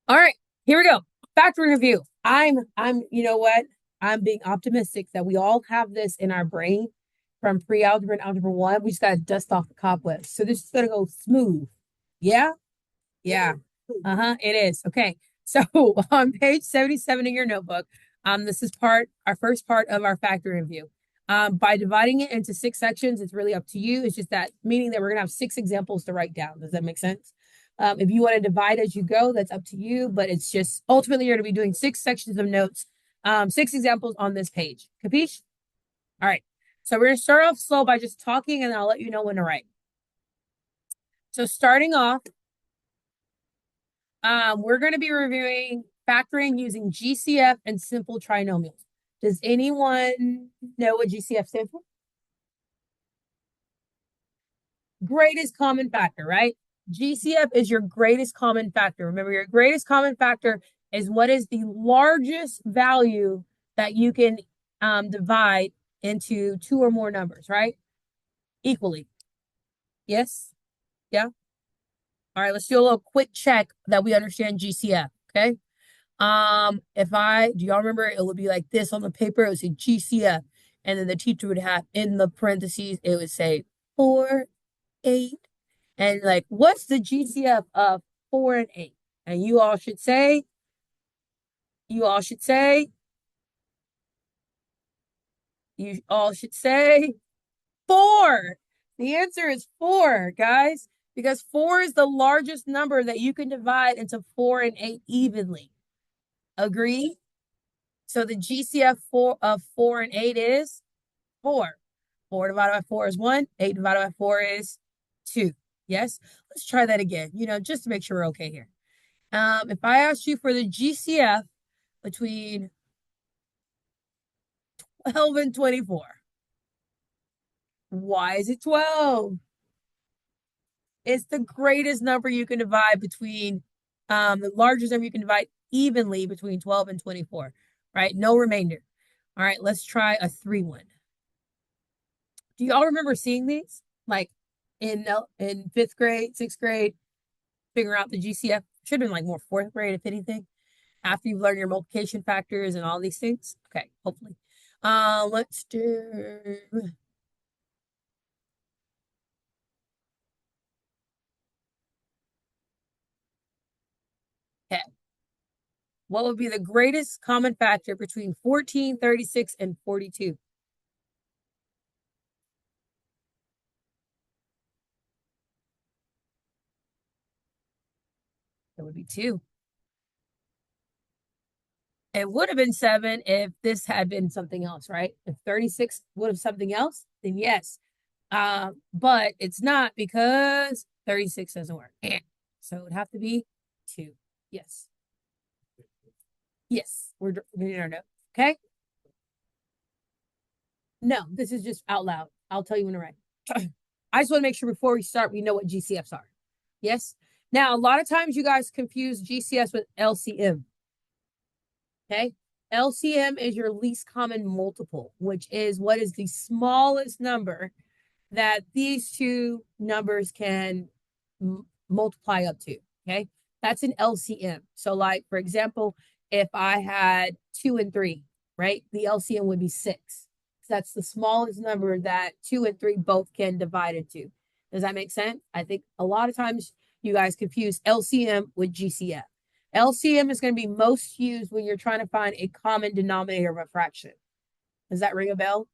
All right, here we go. Factor review. You know what? I'm being optimistic that we all have this in our brain from pre-algebra and algebra one. We just got to dust off the cobwebs. So this is going to go smooth. Yeah? Yeah. Uh-huh. It is. Okay. So on page 77 in your notebook, this is our first part of our factor review. By dividing it into six sections, it's really up to you. It's just that meaning that we're gonna have six examples to write down. Does that make sense? If you want to divide as you go, that's up to you, but it's just ultimately you're gonna be doing six sections of notes, six examples on this page. Capiche? All right. So we're gonna start off slow by just talking and I'll let you know when to write. So starting off, we're going to be reviewing factoring using GCF and simple trinomials. Does anyone know what GCF stands for? Greatest common factor, right? GCF is your greatest common factor. Remember, your greatest common factor is what is the largest value that you can divide into two or more numbers, right? Equally. Yes? Yeah? All right, let's do a little quick check that we understand GCF, okay? If I do y'all remember it would be like this on the paper, it would say GCF, and then the teacher would have in the parentheses, it would say 4, 8, and like what's the GCF of 4 and 8? And you all should say, you all should say 4. The answer is 4, guys, because 4 is the largest number that you can divide into 4 and 8 evenly. Agree? So the GCF of 4 and 8 is 4. 4 divided by 4 is 1. 8 divided by 4 is 2. Yes? Let's try that again, just to make sure we're okay here. If I asked you for the GCF between 12 and 24, why is it 12? It's the greatest number you can divide between, the largest number you can divide evenly between 12 and 24, right? No remainder. All right, let's try a 3-1. Do y'all remember seeing these? Like in fifth grade, sixth grade, figuring out the GCF? Should have been like more fourth grade, if anything, after you've learned your multiplication factors and all these things. Okay, hopefully. Let's do. Okay. What would be the greatest common factor between 14, 36, and 42? It would be 2. It would have been 7 if this had been something else, right? If 36 would have something else, then yes. But it's not because 36 doesn't work. So it would have to be 2. Yes. Yes. We're doing our note. Okay. No, this is just out loud. I'll tell you when to write. I just want to make sure before we start, we know what GCFs are. Yes. Now, a lot of times you guys confuse GCFs with LCM. Okay. LCM is your least common multiple, which is what is the smallest number that these two numbers can multiply up to. Okay. That's an LCM. So, like, for example, if I had 2 and 3, right, the LCM would be 6. So that's the smallest number that 2 and 3 both can divide into. Does that make sense? I think a lot of times you guys confuse LCM with GCF. LCM is going to be most used when you're trying to find a common denominator of a fraction. Does that ring a bell?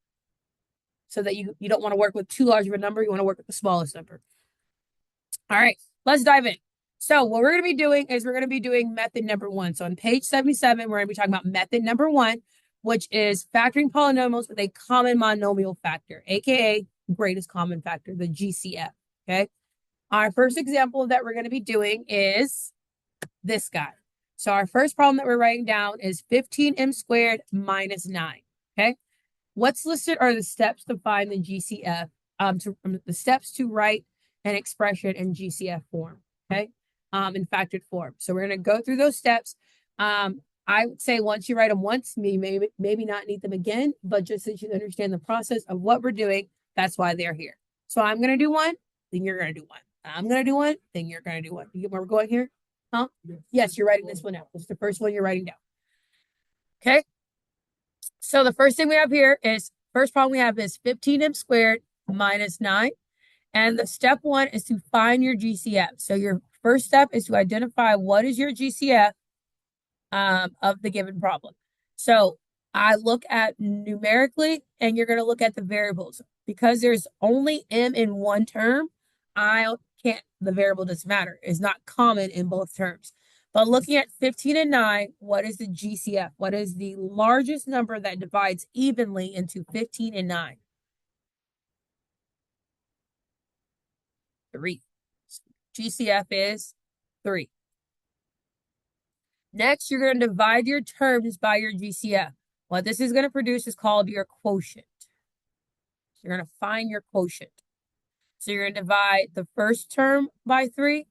So that you don't want to work with too large of a number, you want to work with the smallest number. All right, let's dive in. So what we're going to be doing is we're going to be doing method number 1. So on page 77, we're going to be talking about method number 1, which is factoring polynomials with a common monomial factor, aka greatest common factor, the GCF. Okay. Our first example that we're going to be doing is this guy. So our first problem that we're writing down is 15m squared minus 9. Okay. What's listed are the steps to find the GCF, the steps to write an expression in GCF form. Okay. In factored form. So we're going to go through those steps. I would say once you write them once, maybe not need them again, but just so you understand the process of what we're doing, that's why they're here. So I'm going to do one, then you're going to do one. I'm going to do one, then you're going to do one. You get where we're going here? Huh? Yes, you're writing this one out. This is the first one you're writing down. Okay. So the first thing we have here is, first problem we have is 15m squared minus 9. And the step one is to find your GCF. So your first step is to identify what is your GCF of the given problem. So I look at numerically, and you're going to look at the variables. Because there's only m in one term, the variable doesn't matter. It's not common in both terms. But looking at 15 and 9, what is the GCF? What is the largest number that divides evenly into 15 and 9? 3. GCF is 3. Next, you're going to divide your terms by your GCF. What this is going to produce is called your quotient. You're going to find your quotient. So you're going to divide the first term by 3,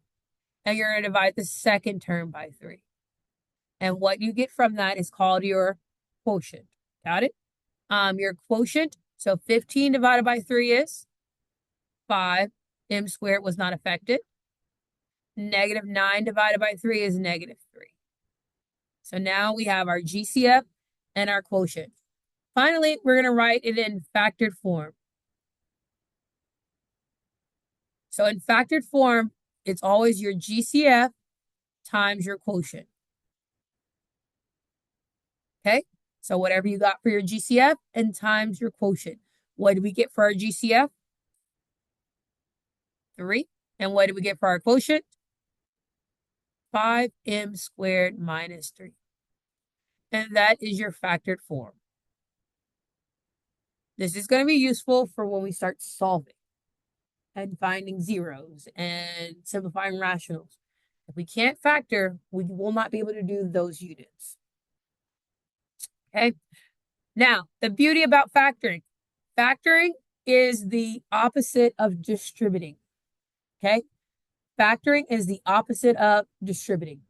and you're going to divide the second term by 3. And what you get from that is called your quotient. Got it? Your quotient, so 15 divided by 3 is 5. M squared was not affected. Negative 9 divided by 3 is negative 3. So now we have our GCF and our quotient. Finally, we're going to write it in factored form. So in factored form, it's always your GCF times your quotient. Okay? So whatever you got for your GCF and times your quotient. What did we get for our GCF? 3. And what did we get for our quotient? 5m squared minus 3. And that is your factored form. This is going to be useful for when we start solving and finding zeros and simplifying rationals. If we can't factor, we will not be able to do those units. Okay? Now, the beauty about factoring. Factoring is the opposite of distributing. Okay? Factoring is the opposite of distributing.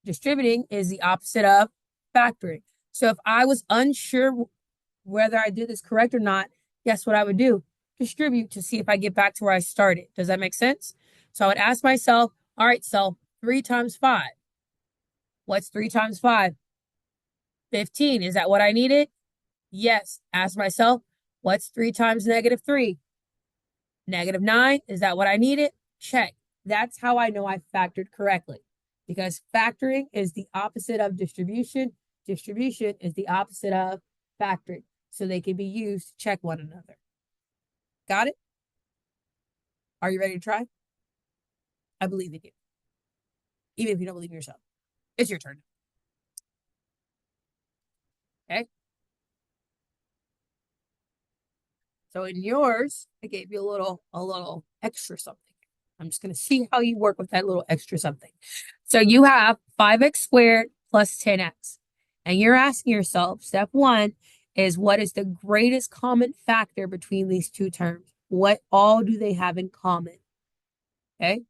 Distributing is the opposite of factoring. So if I was unsure whether I did this correct or not, guess what I would do? Distribute to see if I get back to where I started. Does that make sense? So I would ask myself, all right, so 3 times 5. What's 3 times 5? 15. Is that what I needed? Yes. Ask myself, what's 3 times negative 3? Negative 9. Is that what I needed? Check. That's how I know I factored correctly. Because factoring is the opposite of distribution. Distribution is the opposite of factoring. So they can be used to check one another. Got it? Are you ready to try? I believe in you. Even if you don't believe in yourself. It's your turn. Okay? So in yours, I gave you a little extra something. I'm just going to see how you work with that little extra something. So you have 5x squared plus 10x. And you're asking yourself, step one is, what is the greatest common factor between these two terms? What all do they have in common? Okay.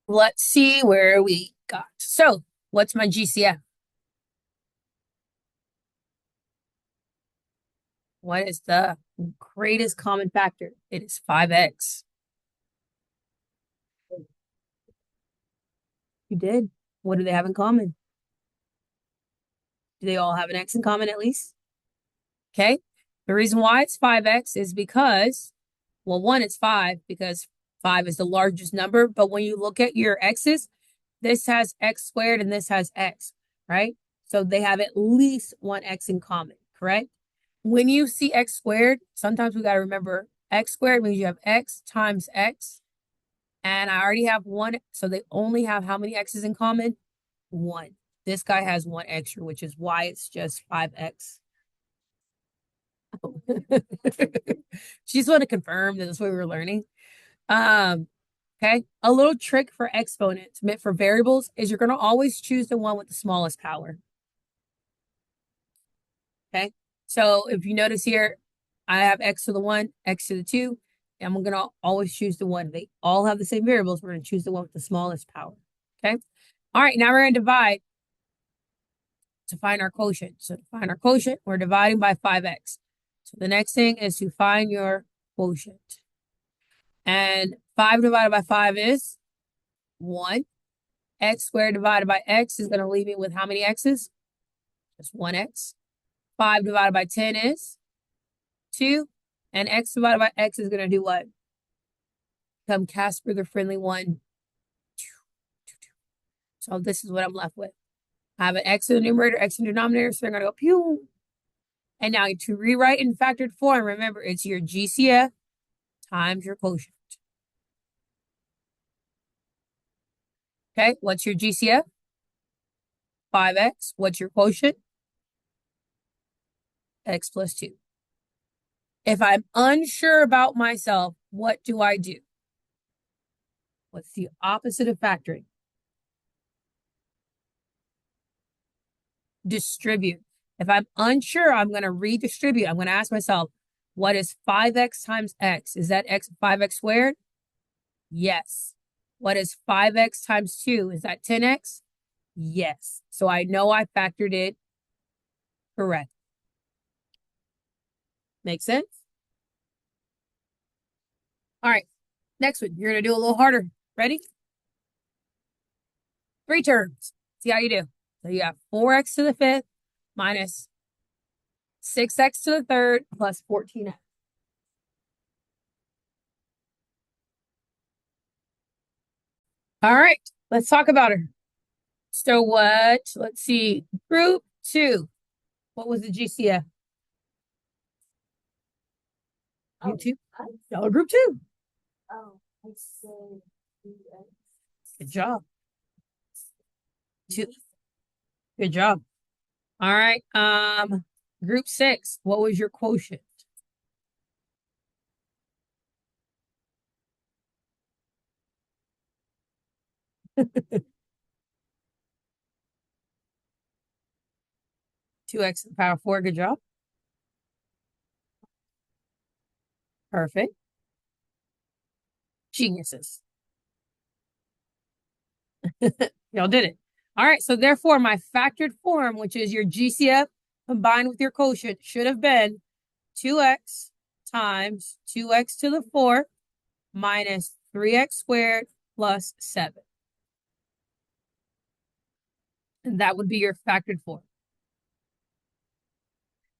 Let's see where we got. So what's my GCF? What is the greatest common factor? It is 5x. You did. What do they have in common? Do they all have an x in common at least? Okay. The reason why it's 5x is because, well, one, it's 5 because 5 is the largest number. But when you look at your x's, this has x squared and this has x, right? So they have at least one x in common, correct? When you see x squared, sometimes we got to remember x squared means you have x times x. And I already have one. So they only have how many x's in common? 1. This guy has 1 extra, which is why it's just 5x. She just want to confirm that that's what we were learning. Okay. A little trick for exponents meant for variables is you're going to always choose the one with the smallest power. Okay. So if you notice here, I have x to the 1, x to the 2, and I'm going to always choose the one. They all have the same variables. We're going to choose the one with the smallest power. Okay. All right. Now we're going to divide to find our quotient. So to find our quotient, we're dividing by 5x. So the next thing is to find your quotient. And 5 divided by 5 is 1. X squared divided by x is going to leave me with how many x's? Just 1x. 5 divided by 10 is 2. And x divided by x is going to do what? Become Casper the Friendly One. So this is what I'm left with. I have an x in the numerator, x in the denominator, so they're going to go pew. And now to rewrite in factored form, remember, it's your GCF times your quotient. Okay, what's your GCF? 5x. What's your quotient? X plus 2. If I'm unsure about myself, what do I do? What's the opposite of factoring? Distribute. If I'm unsure, I'm going to redistribute. I'm going to ask myself, what is 5x times x? Is that 5x squared? Yes. What is 5x times 2? Is that 10x? Yes. So I know I factored it correct. Make sense? All right. Next one. You're going to do a little harder. Ready? 3 terms. See how you do. So you have 4x to the 5th minus 6x to the 3rd plus 14x. All right, let's talk about her. So let's see, group 2. What was the GCF? Group 2? Y'all group 2. Oh, I said good job. 2. Good job. All right, group 6. What was your quotient? Two x to the power 4. Good job. Perfect. Geniuses. Y'all did it. All right, so therefore my factored form, which is your GCF combined with your quotient, should have been 2x times 2x to the 4th minus 3x squared plus 7. And that would be your factored form.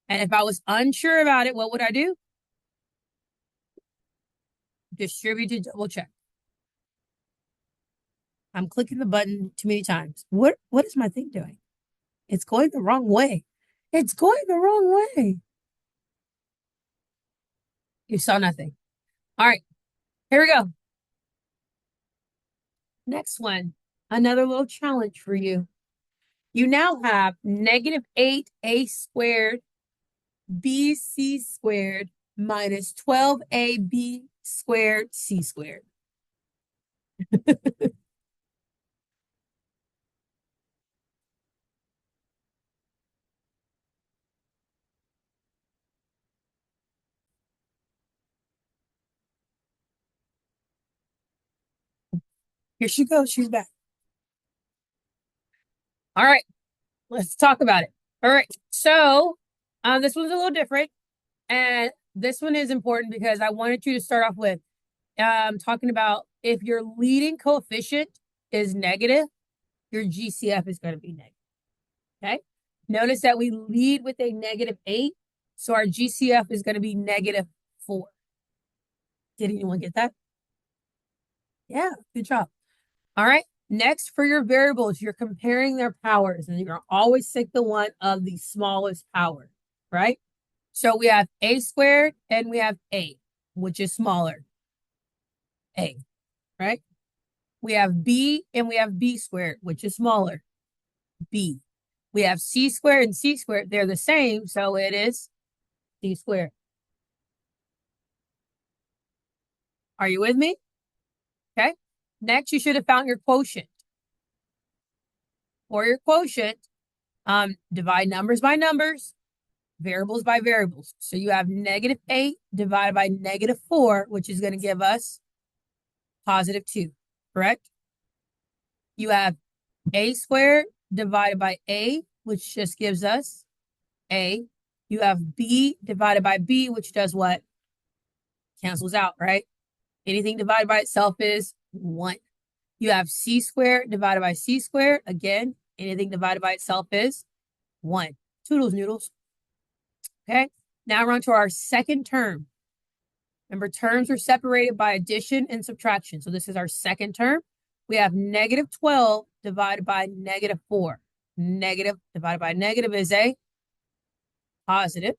And if I was unsure about it, what would I do? Distribute to double check. I'm clicking the button too many times. What is my thing doing? It's going the wrong way. It's going the wrong way. You saw nothing. All right, here we go. Next one, another little challenge for you. You now have negative 8a squared bc squared minus 12ab squared c squared. Here she goes. She's back. All right, let's talk about it. All right, so this one's a little different, and this one is important because I wanted you to start off with talking about if your leading coefficient is negative, your GCF is going to be negative. Okay, notice that we lead with a negative 8, so our GCF is going to be negative 4. Did anyone get that? Yeah, good job. All right, next for your variables, you're comparing their powers, and you're going to always take the one of the smallest power, right? So we have a squared and we have a, which is smaller. A, right? We have b and we have b squared, which is smaller. B. We have c squared and c squared. They're the same, so it is c squared. Are you with me? Okay. Next, you should have found your quotient. For your quotient, divide numbers by numbers, variables by variables. So you have negative 8 divided by negative 4, which is going to give us positive 2, correct? You have a squared divided by a, which just gives us a. You have b divided by b, which does what? cancels out, right? Anything divided by itself is 1. You have c squared divided by c squared. Again, anything divided by itself is 1. Toodles noodles. Okay, now we're on to our second term. Remember, terms are separated by addition and subtraction. So this is our second term. We have negative 12 divided by negative 4. Negative divided by negative is a positive.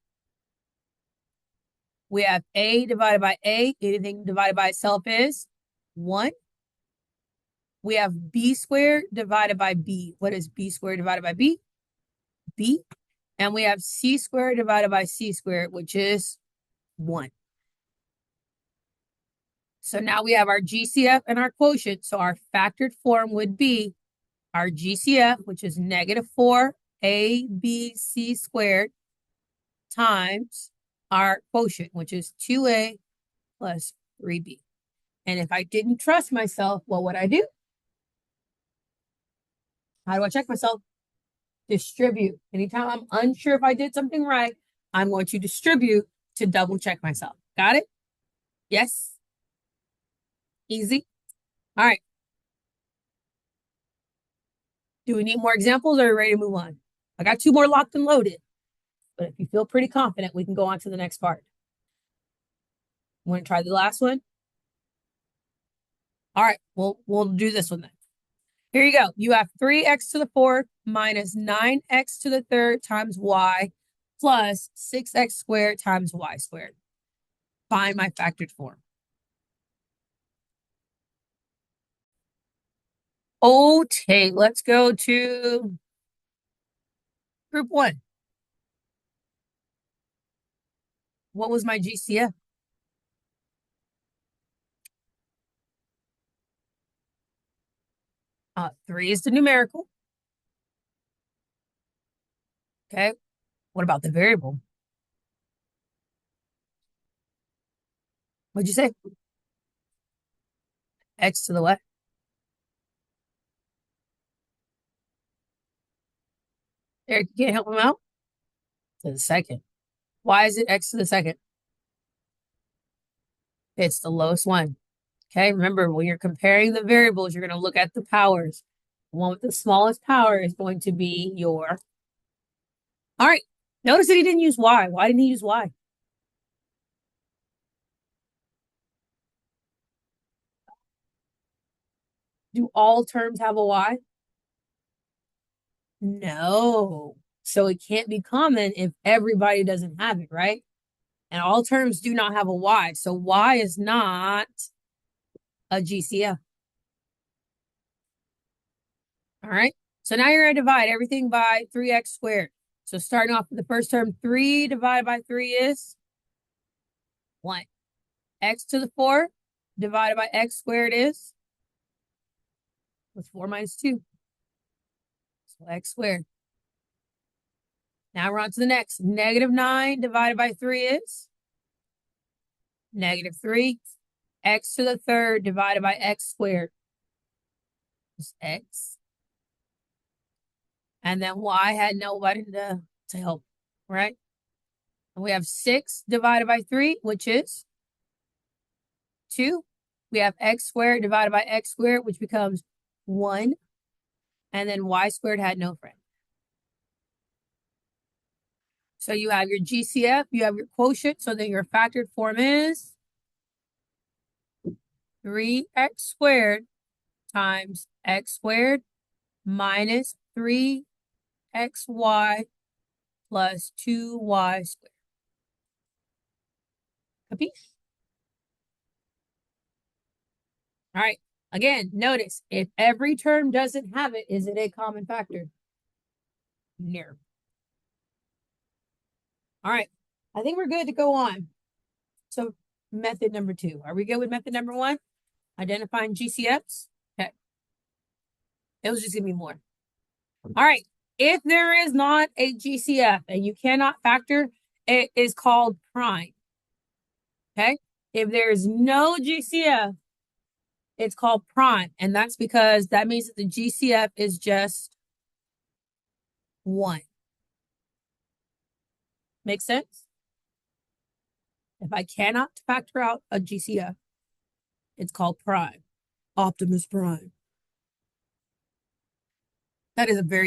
We have a divided by a. Anything divided by itself is 1. We have b squared divided by b. What is b squared divided by b? B. And we have c squared divided by c squared, which is 1. So now we have our GCF and our quotient. So our factored form would be our GCF, which is negative 4abc squared times our quotient, which is 2a plus 3b. And if I didn't trust myself, what would I do? How do I check myself? Distribute. Anytime I'm unsure if I did something right, I'm going to distribute to double check myself. Got it? Yes? Easy? All right. Do we need more examples or are we ready to move on? I got 2 more locked and loaded. But if you feel pretty confident, we can go on to the next part. Want to try the last one? All right, we'll do this one then. Here you go. You have 3x to the 4th minus 9x to the 3rd times y plus 6x squared times y squared. Find my factored form. Okay, let's go to group 1. What was my GCF? 3 is the numerical. Okay, what about the variable? What'd you say? X to the what? Eric, you can't help him out? To the second. Why is it x to the second? It's the lowest one. Okay, remember, when you're comparing the variables, you're going to look at the powers. The one with the smallest power is going to be your... All right, notice that he didn't use y. Why didn't he use y? Do all terms have a y? No. So it can't be common if everybody doesn't have it, right? And all terms do not have a y. So y is not a GCF. All right. So now you're going to divide everything by 3x squared. So starting off with the first term, 3 divided by 3 is 1. X to the 4 divided by x squared is? What's 4 minus 2? So x squared. Now we're on to the next. Negative 9 divided by 3 is? Negative 3. X to the 3rd divided by x squared is x. And then y had nobody to help, right? And we have 6 divided by 3, which is 2. We have x squared divided by x squared, which becomes 1. And then y squared had no friend. So you have your GCF, you have your quotient, so then your factored form is 3x squared times x squared minus 3xy plus 2y squared. Capiche? All right. Again, notice, if every term doesn't have it, is it a common factor? No. All right. I think we're good to go on. So method number 2. Are we good with method number 1? Identifying GCFs? Okay. It was just giving me more. All right. If there is not a GCF and you cannot factor, it is called prime. Okay. If there is no GCF, it's called prime. And that's because that means that the GCF is just 1. Make sense? If I cannot factor out a GCF, it's called prime. Optimus Prime. That is a very